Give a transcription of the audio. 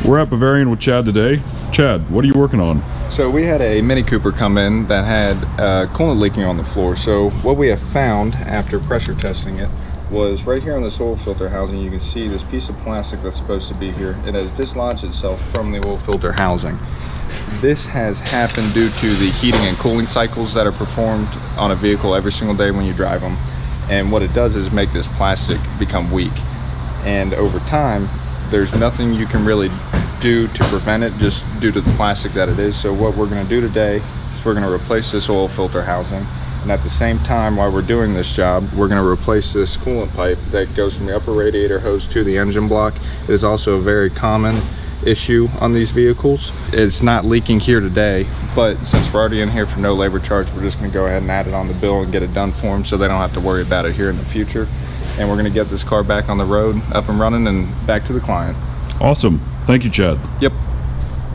We're at Bavarian with Chad today. Chad, what are you working on? So we had a Mini Cooper come in that had coolant leaking on the floor. So what we have found after pressure testing it was right here on this oil filter housing, you can see this piece of plastic that's supposed to be here. It has dislodged itself from the oil filter housing. This has happened due to the heating and cooling cycles that are performed on a vehicle every single day when you drive them. And what it does is make this plastic become weak. And over time, there's nothing you can really do to prevent it just due to the plastic that it is. So what we're going to do today is we're going to replace this oil filter housing, and at the same time while we're doing this job, we're going to replace this coolant pipe that goes from the upper radiator hose to the engine block. It is also a very common issue on these vehicles. It's not leaking here today, but since we're already in here for no labor charge, we're just going to go ahead and add it on the bill and get it done for them so they don't have to worry about it here in the future. And we're going to get this car back on the road, up and running, and back to the client. Awesome. Thank you, Chad. Yep.